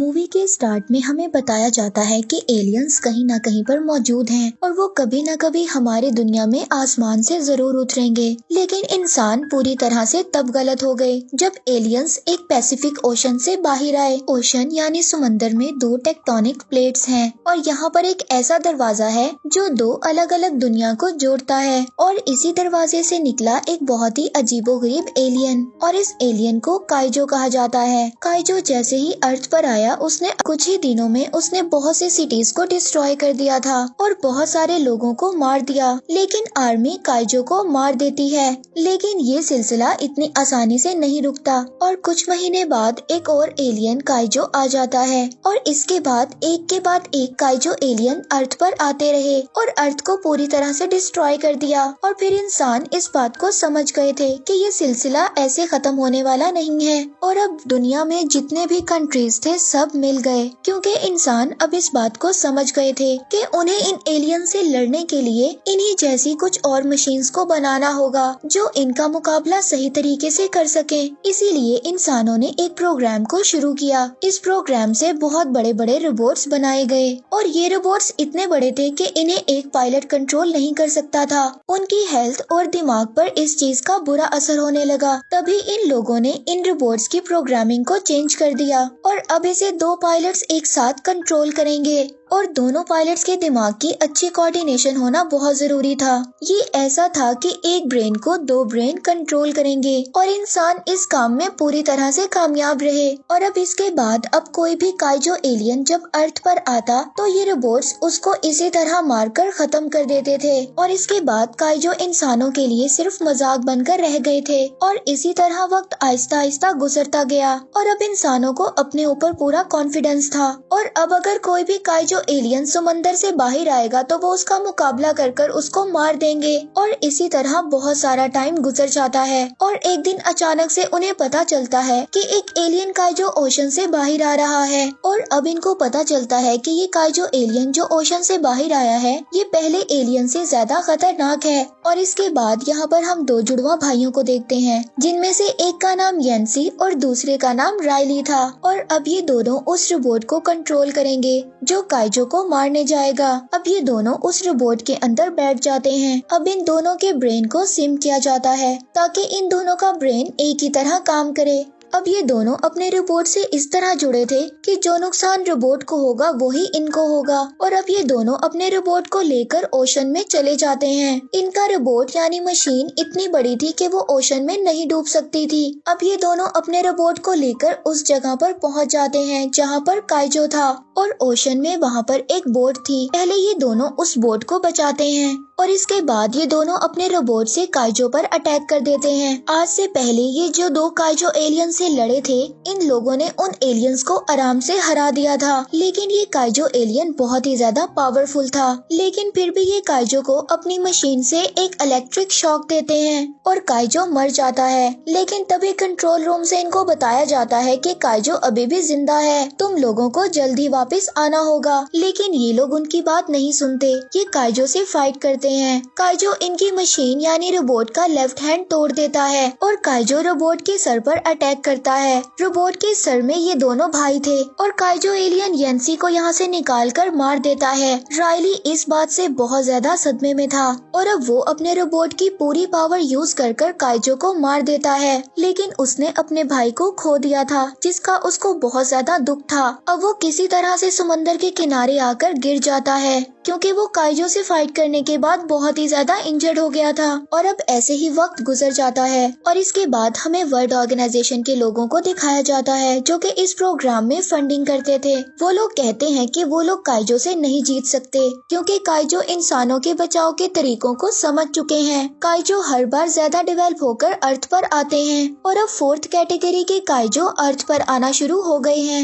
Movie के start में हमें बताया जाता है कि एलियंस कहीं ना कहीं पर मौजूद हैं और वो कभी ना कभी हमारी दुनिया में आसमान से जरूर उतरेंगे। लेकिन इंसान पूरी तरह से तब गलत हो गए जब एलियंस एक पैसिफिक ओशन से बाहर आए। ओशन यानी समंदर में दो टेक्टोनिक प्लेट्स हैं और यहाँ पर एक ऐसा दरवाजा है जो दो अलग अलग दुनिया को जोड़ता है और इसी दरवाजे से निकला एक बहुत ही अजीबोगरीब एलियन और इस एलियन को काइजो कहा जाता है। काइजो जैसे ही अर्थ पर आया उसने कुछ ही दिनों में उसने बहुत सी सिटीज को डिस्ट्रॉय कर दिया था और बहुत सारे लोगों को मार दिया। लेकिन आर्मी काइजो को मार देती है, लेकिन ये सिलसिला इतनी आसानी से नहीं रुकता और कुछ महीने बाद एक और एलियन काइजो आ जाता है और इसके बाद एक काइजो एलियन अर्थ पर आते रहे और अर्थ को पूरी तरह से डिस्ट्रॉय कर दिया। और फिर इंसान इस बात को समझ गए थे कि ये सिलसिला ऐसे खत्म होने वाला नहीं है और अब दुनिया में जितने भी कंट्रीज थे सब मिल गए, क्योंकि इंसान अब इस बात को समझ गए थे कि उन्हें इन एलियन से लड़ने के लिए इन्हीं जैसी कुछ और मशीन्स को बनाना होगा जो इनका मुकाबला सही तरीके से कर सके। इसीलिए इंसानों ने एक प्रोग्राम को शुरू किया। इस प्रोग्राम से बहुत बड़े बड़े रोबोट्स बनाए गए और ये रोबोट्स इतने बड़े थे कि इन्हें एक पायलट कंट्रोल नहीं कर सकता था। उनकी हेल्थ और दिमाग पर इस चीज का बुरा असर होने लगा। तभी इन लोगों ने इन रोबोट्स की प्रोग्रामिंग को चेंज कर दिया और अब इसे दो पायलट्स एक साथ कंट्रोल करेंगे और दोनों पायलट्स के दिमाग की अच्छी कोऑर्डिनेशन होना बहुत जरूरी था। ये ऐसा था कि एक ब्रेन को दो ब्रेन कंट्रोल करेंगे और इंसान इस काम में पूरी तरह से कामयाब रहे। और अब इसके बाद अब कोई भी काइजो एलियन जब अर्थ पर आता तो ये रोबोट्स उसको इसी तरह मारकर खत्म कर देते थे और इसके बाद काइजो इंसानों के लिए सिर्फ मजाक बनकर रह गए थे। और इसी तरह वक्त आहिस्ता आहिस्ता गुजरता गया और अब इंसानों को अपने ऊपर पूरा कॉन्फिडेंस था और अब अगर कोई भी काइजो एलियन समंदर से बाहर आएगा तो वो उसका मुकाबला कर उसको मार देंगे। और इसी तरह बहुत सारा टाइम गुजर जाता है और एक दिन अचानक से उन्हें पता चलता है कि एक एलियन काइजो ओशन से बाहर आ रहा है। और अब इनको पता चलता है कि ये काइजो एलियन जो ओशन से बाहर आया है ये पहले एलियन से ज्यादा खतरनाक है। और इसके बाद यहाँ पर हम दो जुड़वा भाइयों को देखते हैं जिनमें से एक का नाम यंसी और दूसरे का नाम राइली था। और अब ये दोनों उस रोबोट को कंट्रोल करेंगे जो काइजो को मारने जाएगा। अब ये दोनों उस रोबोट के अंदर बैठ जाते हैं। अब इन दोनों के ब्रेन को सिम किया जाता है ताकि इन दोनों का ब्रेन एक ही तरह काम करे। अब ये दोनों अपने रोबोट से इस तरह जुड़े थे कि जो नुकसान रोबोट को होगा वही इनको होगा। और अब ये दोनों अपने रोबोट को लेकर ओशन में चले जाते हैं। इनका रोबोट यानी मशीन इतनी बड़ी थी कि वो ओशन में नहीं डूब सकती थी। अब ये दोनों अपने रोबोट को लेकर उस जगह पर पहुंच जाते हैं जहां पर काइजो था और ओशन में वहां पर एक बोट थी। पहले ये दोनों उस बोट को बचाते हैं और इसके बाद ये दोनों अपने रोबोट से काइजो पर अटैक कर देते हैं। आज से पहले ये जो दो काइजो एलियन से लड़े थे इन लोगों ने उन एलियंस को आराम से हरा दिया था। लेकिन ये काइजो एलियन बहुत ही ज्यादा पावरफुल था। लेकिन फिर भी ये काइजो को अपनी मशीन से एक इलेक्ट्रिक शॉक देते हैं और काइजो मर जाता है। लेकिन तभी कंट्रोल रूम से इनको बताया जाता है कि काइजो अभी भी जिंदा है, तुम लोगों को जल्दी वापस आना होगा। लेकिन ये लोग उनकी बात नहीं सुनते, ये काइजो से फाइट करते हैं। काइजो इनकी मशीन यानी रोबोट का लेफ्ट हैंड तोड़ देता है और काइजो रोबोट के सर पर अटैक करता है। रोबोट के सर में ये दोनों भाई थे और काइजो एलियन यंसी को यहाँ से निकालकर मार देता है। राइली इस बात से बहुत ज्यादा सदमे में था और अब वो अपने रोबोट की पूरी पावर यूज कर काइजो को मार देता है। लेकिन उसने अपने भाई को खो दिया था जिसका उसको बहुत ज्यादा दुख था। अब वो किसी तरह से समंदर के किनारे आकर गिर जाता है क्योंकि वो काइजो से फाइट करने के बाद बहुत ही ज्यादा इंजर्ड हो गया था। और अब ऐसे ही वक्त गुजर जाता है और इसके बाद हमें वर्ल्ड ऑर्गेनाइजेशन के लोगों को दिखाया जाता है जो कि इस प्रोग्राम में फंडिंग करते थे। वो लोग कहते हैं कि वो लोग काइजो से नहीं जीत सकते क्योंकि काइजो इंसानों के बचाव के तरीकों को समझ चुके हैं। काइजो हर बार ज्यादा डेवलप होकर अर्थ पर आते हैं और अब फोर्थ कैटेगरी के काइजो अर्थ पर आना शुरू हो गए हैं।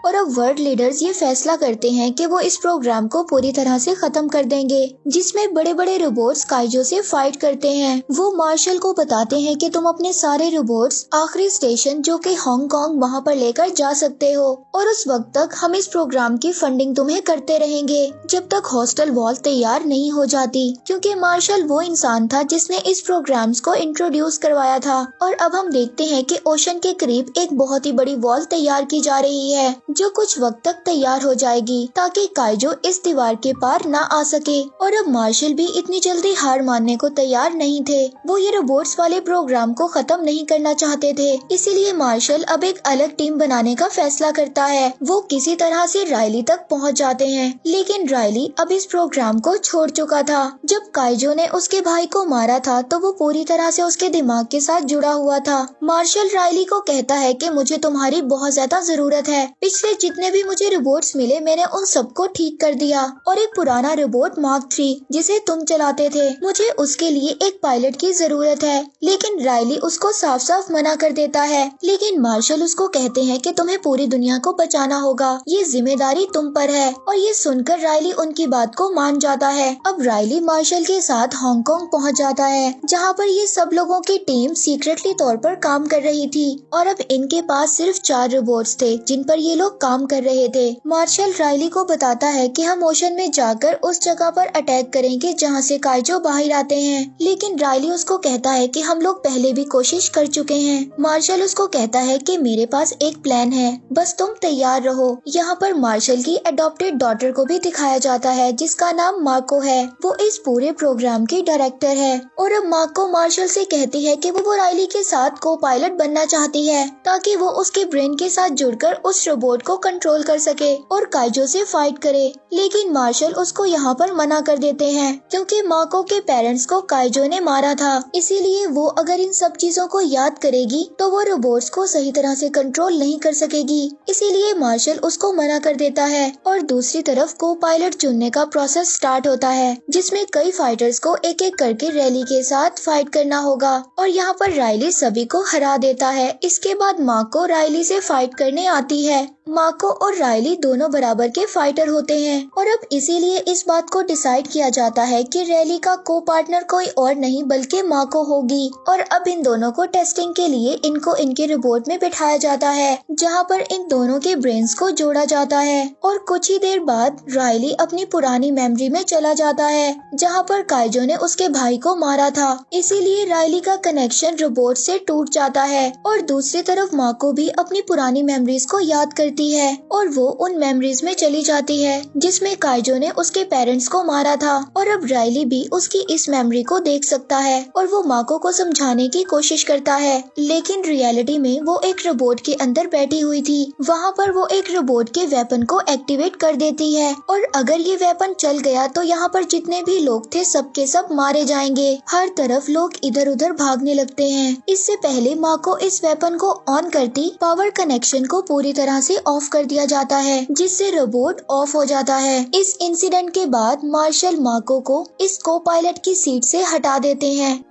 और अब वर्ल्ड लीडर्स ये फैसला करते हैं कि वो इस प्रोग्राम को पूरी तरह से खत्म कर देंगे, जिसमें बड़े बड़े रोबोट्स काइजो से फाइट करते हैं। वो मार्शल को बताते हैं कि तुम अपने सारे रोबोट्स आखिरी स्टेशन जो कि हांगकांग वहाँ पर लेकर जा सकते हो, और उस वक्त तक हम इस प्रोग्राम की फंडिंग तुम्हें करते रहेंगे जब तक हॉस्टल वॉल तैयार नहीं हो जाती, क्योंकि मार्शल वो इंसान था जिसने इस प्रोग्राम्स को इंट्रोड्यूस करवाया था। और अब हम देखते हैं कि ओशन के करीब एक बहुत ही बड़ी वॉल तैयार की जा रही है जो कुछ वक्त तक तैयार हो जाएगी ताकि काइजो इस दीवार के पार ना आ सके। और अब मार्शल भी इतनी जल्दी हार मानने को तैयार नहीं थे। वो ये रोबोट्स वाले प्रोग्राम को खत्म नहीं करना चाहते थे, इसीलिए मार्शल अब एक अलग टीम बनाने का फैसला करता है। वो किसी तरह से रायली तक पहुंच जाते हैं, लेकिन रायली अब इस प्रोग्राम को छोड़ चुका था। जब काइजो ने उसके भाई को मारा था तो वो पूरी तरह से उसके दिमाग के साथ जुड़ा हुआ था। मार्शल रायली को कहता है कि मुझे तुम्हारी बहुत ज्यादा जरूरत है। पिछले जितने भी मुझे रोबोट्स मिले मैंने उन सबको ठीक कर दिया, और एक पुराना रोबोट मार्क 3 जिसे तुम चलाते थे, मुझे उसके लिए एक पायलट की जरूरत है। लेकिन रायली उसको साफ साफ मना कर देता है। लेकिन मार्शल उसको कहते हैं कि तुम्हें पूरी दुनिया को बचाना होगा, ये जिम्मेदारी तुम पर है। और ये सुनकर रायली उनकी बात को मान जाता है। अब रायली मार्शल के साथ हांगकांग पहुंच जाता है, जहां पर ये सब लोगों की टीम सीक्रेटली तौर पर काम कर रही थी, और अब इनके पास सिर्फ 4 रोबोट्स थे जिन पर ये लोग काम कर रहे थे। मार्शल रायली को बताता है कि हम ओशन में जाकर उस जगह पर अटैक करेंगे जहां से काइजो बाहर आते हैं, लेकिन रायली उसको कहता है कि हम लोग पहले भी कोशिश कर चुके हैं। मार्शल उसको कहता है कि मेरे पास एक प्लान है, बस तुम तैयार रहो। यहाँ पर मार्शल की अडॉप्टेड डॉटर को भी दिखाया जाता है जिसका नाम मार्को है। वो इस पूरे प्रोग्राम की डायरेक्टर है, और अब मार्को मार्शल से कहती है कि वो रायली के साथ को पायलट बनना चाहती है ताकि वो उसके ब्रेन के साथ जुड़कर उस रोबोट को कंट्रोल कर सके और काइजो से फाइट करे। लेकिन मार्शल उसको यहाँ पर मना कर देते हैं क्योंकि मार्को के पेरेंट्स को काइजो ने मारा था, इसीलिए वो अगर इन सब चीजों को याद करेगी तो वो रोबोट्स को सही तरह से कंट्रोल नहीं कर सकेगी। इसीलिए मार्शल उसको मना कर देता है, और दूसरी तरफ को पायलट चुनने का प्रोसेस स्टार्ट होता है जिसमें कई फाइटर्स को एक एक करके रैली के साथ फाइट करना होगा, और यहाँ पर रायली सभी को हरा देता है। इसके बाद मार्को रायली से फाइट करने आती है। मार्को और रायली दोनों बराबर के फाइटर होते हैं, और अब इसीलिए इस बात को डिसाइड किया जाता है कि रैली का को पार्टनर कोई और नहीं बल्कि मार्को होगी। और अब इन दोनों को टेस्टिंग के लिए इनको इनके रोबोट में बिठाया जाता है जहाँ पर इन दोनों के ब्रेन्स को जोड़ा जाता है। और कुछ ही देर बाद रायली अपनी पुरानी मेमोरी में चला जाता है जहाँ पर काइजो ने उसके भाई को मारा था, इसीलिए रायली का कनेक्शन रोबोट से टूट जाता है। और दूसरी तरफ मार्को भी अपनी पुरानी मेमोरीज को याद करती है, और वो उन मेमोरीज में चली जाती है जिसमें काइजो ने उसके पेरेंट्स को मारा था। और अब रायली भी उसकी इस मेमोरी को देख सकता है, और वो मार्को को समझाने की कोशिश करता है, लेकिन रियलिटी में वो एक रोबोट के अंदर बैठी हुई थी। वहाँ पर वो एक रोबोट के वेपन को एक्टिवेट कर देती है, और अगर ये वेपन चल गया तो यहाँ पर जितने भी लोग थे सबके सब मारे जाएंगे। हर तरफ लोग इधर उधर भागने लगते हैं। इससे पहले मार्को इस वेपन को ऑन करती पावर कनेक्शन को पूरी तरह से ऑफ कर दिया जाता है, जिससे रोबोट ऑफ हो जाता है। इस इंसिडेंट के बाद मार्शल मार्को को इस को पायलट की सीट से हटा देते हैं।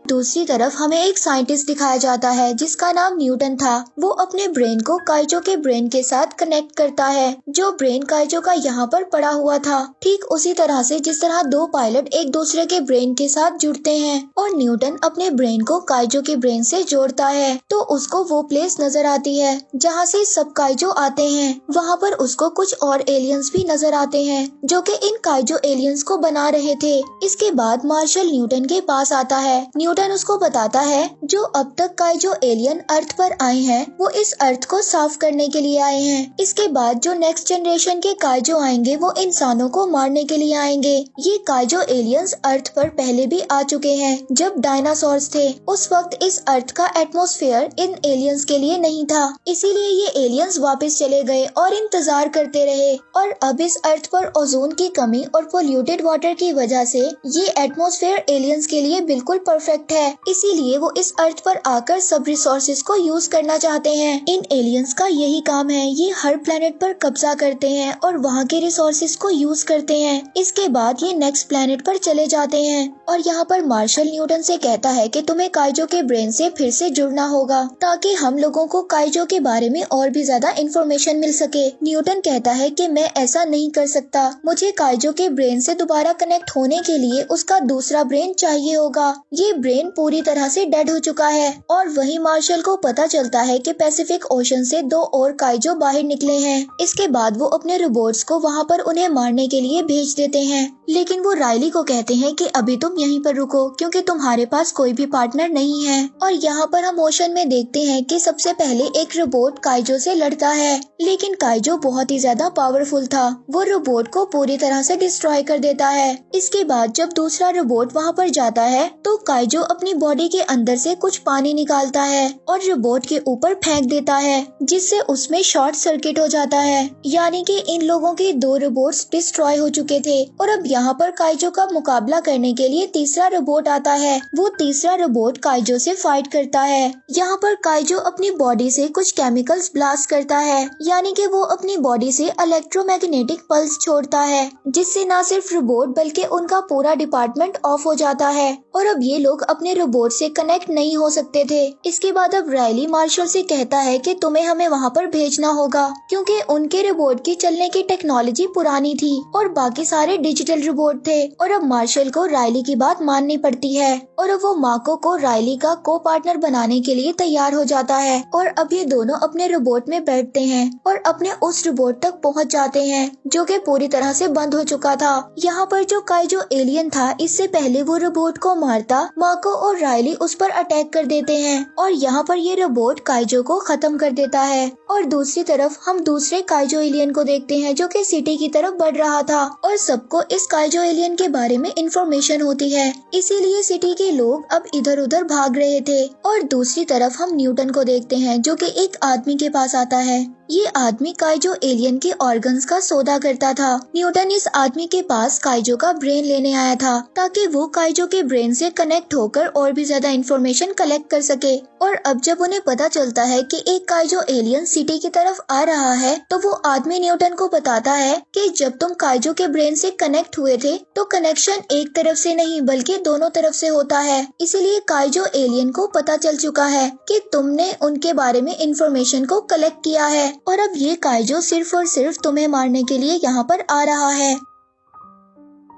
दूसरी तरफ हमें एक साइंटिस्ट दिखाया जाता है जिसका नाम न्यूटन था। वो अपने ब्रेन को काइजो के ब्रेन के साथ कनेक्ट करता है, जो ब्रेन काइजो का यहाँ पर पड़ा हुआ था, ठीक उसी तरह से जिस तरह दो पायलट एक दूसरे के ब्रेन के साथ जुड़ते हैं। और न्यूटन अपने ब्रेन को काइजो के ब्रेन से जोड़ता है तो उसको वो प्लेस नजर आती है जहाँ से सब काइजो आते हैं। वहाँ पर उसको कुछ और एलियंस भी नजर आते हैं जो कि इन काइजो एलियंस को बना रहे थे। इसके बाद मार्शल न्यूटन के पास आता है। न्यूटन उसको बताता है जो अब तक काइजो एलियन अर्थ पर आए हैं वो इस अर्थ को साफ करने के लिए आए हैं। इसके बाद जो नेक्स्ट जनरेशन के काइजो आएंगे वो इंसानों को मारने के लिए आएंगे। ये काइजो एलियंस अर्थ पर पहले भी आ चुके हैं जब डायनासोर्स थे। उस वक्त इस अर्थ का एटमॉस्फेयर इन एलियंस के लिए नहीं था, इसीलिए ये एलियंस वापस चले गए और इंतजार करते रहे। और अब इस अर्थ पर ओजोन की कमी और पोल्यूटेड वाटर की वजह से ये एटमॉस्फेयर एलियंस के लिए बिल्कुल परफेक्ट इफेक्ट है, इसीलिए वो इस अर्थ पर आकर सब रिसोर्सेज को यूज करना चाहते हैं। इन एलियंस का यही काम है, ये हर प्लेनेट पर कब्जा करते हैं और वहाँ के रिसोर्सेज को यूज करते हैं। इसके बाद ये नेक्स्ट प्लेनेट पर चले जाते हैं और यहाँ पर मार्शल न्यूटन से कहता है कि तुम्हें काइजो के ब्रेन से फिर से जुड़ना होगा ताकि हम लोगों को काइजो के बारे में और भी ज्यादा इंफॉर्मेशन मिल सके। न्यूटन कहता है कि मैं ऐसा नहीं कर सकता, मुझे काइजो के ब्रेन से दोबारा कनेक्ट होने के लिए उसका दूसरा ब्रेन चाहिए होगा। ये ब्रेन पूरी तरह से डेड हो चुका है और वही मार्शल को पता चलता है कि पैसिफिक ओशन से 2 और काइजो बाहर निकले हैं। इसके बाद वो अपने रोबोट्स को वहाँ पर उन्हें मारने के लिए भेज देते हैं, लेकिन वो राइली को कहते हैं कि अभी तुम यहीं पर रुको क्योंकि तुम्हारे पास कोई भी पार्टनर नहीं है। और यहाँ पर हम ओशन में देखते हैं कि सबसे पहले एक रोबोट काइजो से लड़ता है, लेकिन काइजो बहुत ही ज्यादा पावरफुल था, वो रोबोट को पूरी तरह से डिस्ट्रॉय कर देता है। इसके बाद जब दूसरा रोबोट वहाँ पर जाता है तो काइजो अपनी बॉडी के अंदर से कुछ पानी निकालता है और रोबोट के ऊपर फेंक देता है, जिससे उसमें शॉर्ट सर्किट हो जाता है। यानी कि इन लोगों के 2 रोबोट्स डिस्ट्रॉय हो चुके थे और अब यहाँ पर काइजो का मुकाबला करने के लिए तीसरा रोबोट आता है। वो तीसरा रोबोट काइजो से फाइट करता है। यहाँ पर काइजो अपनी बॉडी से कुछ केमिकल्स ब्लास्ट करता है, यानी कि वो अपनी बॉडी से इलेक्ट्रोमैग्नेटिक पल्स छोड़ता है, जिससे न सिर्फ रोबोट बल्कि उनका पूरा डिपार्टमेंट ऑफ हो जाता है और अब ये लोग अपने रोबोट से कनेक्ट नहीं हो सकते थे। इसके बाद अब राइली मार्शल से कहता है कि तुम्हें हमें वहाँ पर भेजना होगा क्योंकि उनके रोबोट की चलने की टेक्नोलॉजी पुरानी थी और बाकी सारे डिजिटल रोबोट थे। और अब मार्शल को राइली की बात माननी पड़ती है और अब वो माको को राइली का को पार्टनर बनाने के लिए तैयार हो जाता है और अब ये दोनों अपने रोबोट में बैठते हैं और अपने उस रोबोट तक पहुंच जाते हैं जो कि पूरी तरह से बंद हो चुका था। यहाँ पर जो काइजो एलियन था, इससे पहले वो रोबोट को मारता, माको और राइली उस पर अटैक कर देते हैं और यहाँ पर ये रोबोट काइजो को खत्म कर देता है। और दूसरी तरफ हम दूसरे काइजो एलियन को देखते हैं जो कि सिटी की तरफ बढ़ रहा था और सबको इस काइजो एलियन के बारे में इंफॉर्मेशन होती है, इसीलिए सिटी के लोग अब इधर उधर भाग रहे थे। और दूसरी तरफ हम न्यूटन को देखते हैं जो कि एक आदमी के पास आता है। ये आदमी काइजो एलियन के ऑर्गन्स का सौदा करता था। न्यूटन इस आदमी के पास काइजो का ब्रेन लेने आया था ताकि वो काइजो के ब्रेन से कनेक्ट होकर और भी ज्यादा इंफॉर्मेशन कलेक्ट कर सके। और अब जब उन्हें पता चलता है कि एक काइजो एलियन सिटी की तरफ आ रहा है तो वो आदमी न्यूटन को बताता है कि जब तुम काइजो के ब्रेन से कनेक्ट हुए थे तो कनेक्शन एक तरफ से नहीं बल्कि दोनों तरफ से होता है, इसीलिए काइजो एलियन को पता चल चुका है कि तुमने उनके बारे में इंफॉर्मेशन को कलेक्ट किया है और अब ये काइजो सिर्फ और सिर्फ तुम्हें मारने के लिए यहाँ पर आ रहा है।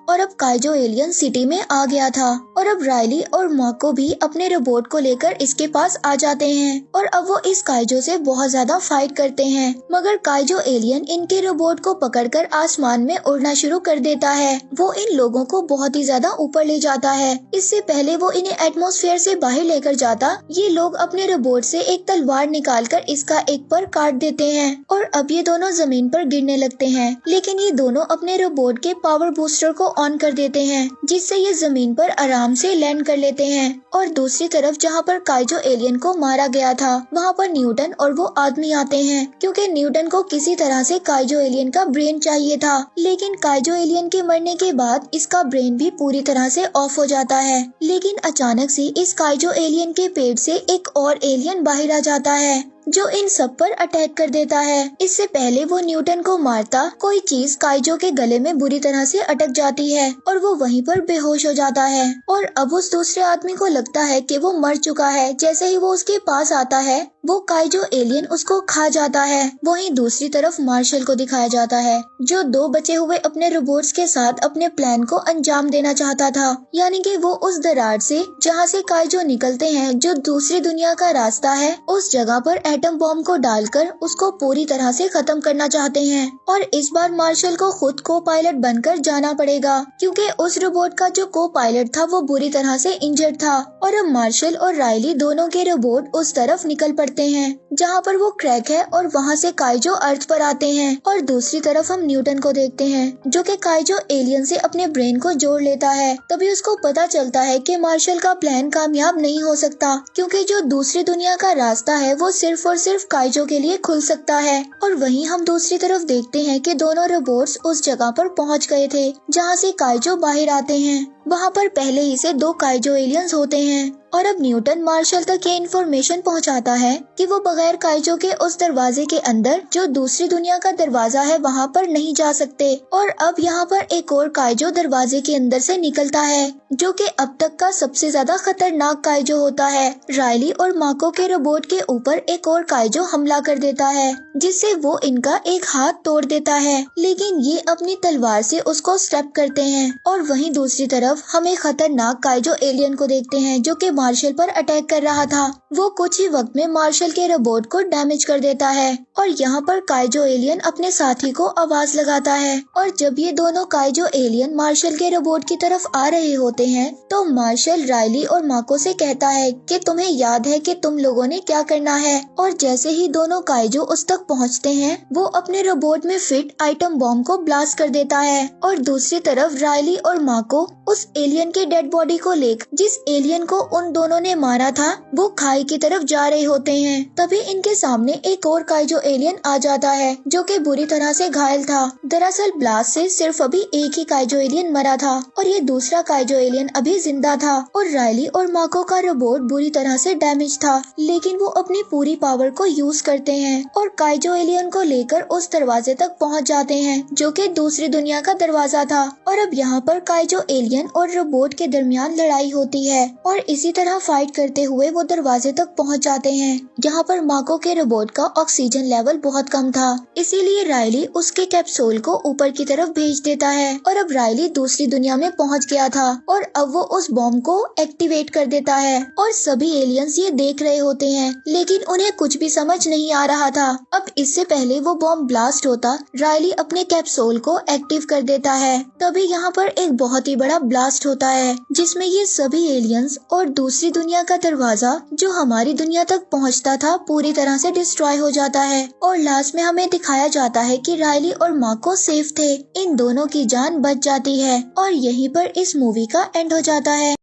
और अब काइजो एलियन सिटी में आ गया था और अब राइली और माको भी अपने रोबोट को लेकर इसके पास आ जाते हैं और अब वो इस काइजो से बहुत ज्यादा फाइट करते हैं, मगर काइजो एलियन इनके रोबोट को पकड़कर आसमान में उड़ना शुरू कर देता है। वो इन लोगों को बहुत ही ज्यादा ऊपर ले जाता है। इससे पहले वो इन्हें एटमॉस्फेयर से बाहर लेकर जाता, ये लोग अपने रोबोट से एक तलवार निकालकर इसका एक पर काट देते हैं और अब ये दोनों जमीन पर गिरने लगते हैं, लेकिन ये दोनों अपने रोबोट के पावर बूस्टर को ऑन कर देते हैं जिससे ये जमीन पर आराम से लैंड कर लेते हैं। और दूसरी तरफ जहाँ पर काइजो एलियन को मारा गया था वहाँ पर न्यूटन और वो आदमी आते हैं क्योंकि न्यूटन को किसी तरह से काइजो एलियन का ब्रेन चाहिए था, लेकिन काइजो एलियन के मरने के बाद इसका ब्रेन भी पूरी तरह से ऑफ हो जाता है। लेकिन अचानक से इस काइजो एलियन के पेट से एक और एलियन बाहर आ जाता है जो इन सब पर अटैक कर देता है। इससे पहले वो न्यूटन को मारता, कोई चीज काइजो के गले में बुरी तरह से अटक जाती है और वो वहीं पर बेहोश हो जाता है और अब उस दूसरे आदमी को लगता है कि वो मर चुका है। जैसे ही वो उसके पास आता है वो काइजो एलियन उसको खा जाता है। वहीं दूसरी तरफ मार्शल को दिखाया जाता है जो 2 बचे हुए अपने रोबोट्स के साथ अपने प्लान को अंजाम देना चाहता था, यानी कि वो उस दरार से जहाँ से काइजो निकलते हैं जो दूसरी दुनिया का रास्ता है, उस जगह पर एटम बॉम्ब को डालकर उसको पूरी तरह से खत्म करना चाहते हैं। और इस बार मार्शल को खुद को पायलट बनकर जाना पड़ेगा क्योंकि उस रोबोट का जो को पायलट था वो बुरी तरह से इंजर्ड था। और अब मार्शल और राइली दोनों के रोबोट उस तरफ निकल पड़ते करते हैं जहाँ पर वो क्रैक है और वहाँ से काइजो अर्थ पर आते हैं। और दूसरी तरफ हम न्यूटन को देखते हैं जो कि काइजो एलियन से अपने ब्रेन को जोड़ लेता है। तभी उसको पता चलता है कि मार्शल का प्लान कामयाब नहीं हो सकता क्योंकि जो दूसरी दुनिया का रास्ता है वो सिर्फ और सिर्फ काइजो के लिए खुल सकता है। और वहीं हम दूसरी तरफ देखते हैं कि दोनों रोबोट्स उस जगह पर पहुंच गए थे जहां से काइजो बाहर आते हैं। वहां पर पहले ही से 2 काइजो एलियंस होते हैं और अब न्यूटन मार्शल तक ये इन्फॉर्मेशन पहुंचाता है कि वो बगैर काइजो के उस दरवाजे के अंदर जो दूसरी दुनिया का दरवाजा है वहां पर नहीं जा सकते। और अब यहाँ पर एक और काइजो दरवाजे के अंदर से निकलता है जो कि अब तक का सबसे ज्यादा खतरनाक काइजो होता है। रायली और माको के रोबोट के ऊपर एक और काइजो हमला कर देता है जिससे वो इनका एक हाथ तोड़ देता है, लेकिन ये अपनी तलवार से उसको स्टेप करते हैं। और वहीं दूसरी तरफ हम एक खतरनाक काइजो एलियन को देखते हैं जो कि मार्शल पर अटैक कर रहा था। वो कुछ ही वक्त में मार्शल के रोबोट को डैमेज कर देता है और यहाँ पर काइजो एलियन अपने साथी को आवाज लगाता है। और जब ये दोनों काइजो एलियन मार्शल के रोबोट की तरफ आ रहे होते हैं तो मार्शल रायली और माको से कहता है कि तुम्हें याद है कि तुम लोगों ने क्या करना है। और जैसे ही दोनों काइजो उस तक पहुँचते हैं वो अपने रोबोट में फिट आइटम बॉम्ब को ब्लास्ट कर देता है। और दूसरी तरफ रायली और माको उस एलियन के डेड बॉडी को लेकर जिस एलियन को उन दोनों ने मारा था वो खाई की तरफ जा रहे होते हैं। तभी इनके सामने एक और काइजो एलियन आ जाता है जो कि बुरी तरह से घायल था। दरअसल ब्लास्ट से सिर्फ अभी एक ही काइजो एलियन मरा था और ये दूसरा काइजो एलियन अभी जिंदा था। और रायली और माको का रोबोट बुरी तरह से डैमेज था, लेकिन वो अपनी पूरी पावर को यूज करते हैं और काइजो एलियन को लेकर उस दरवाजे तक पहुंच जाते हैं जो कि दूसरी दुनिया का दरवाजा था। और अब यहाँ पर काइजो एलियन और रोबोट के दरमियान लड़ाई होती है और इसी तरह फाइट करते हुए वो दरवाजे तक पहुंच जाते हैं। यहाँ पर माको के रोबोट का ऑक्सीजन लेवल बहुत कम था, इसीलिए रायली उसके कैप्सूल को ऊपर की तरफ भेज देता है। और अब रायली दूसरी दुनिया में पहुंच गया था और अब वो उस बॉम्ब को एक्टिवेट कर देता है और सभी एलियंस ये देख रहे होते हैं, लेकिन उन्हें कुछ भी समझ नहीं आ रहा था। अब इससे पहले वो बॉम्ब ब्लास्ट होता रायली अपने कैप्सूल को एक्टिव कर देता है। तभी यहाँ पर एक बहुत ही बड़ा ब्लास्ट होता है जिसमें ये सभी एलियंस और दूसरी दुनिया का दरवाजा जो हमारी दुनिया तक पहुंचता था पूरी तरह से डिस्ट्रॉय हो जाता है। और लास्ट में हमें दिखाया जाता है कि रायली और माको सेफ थे, इन दोनों की जान बच जाती है और यहीं पर इस मूवी का एंड हो जाता है।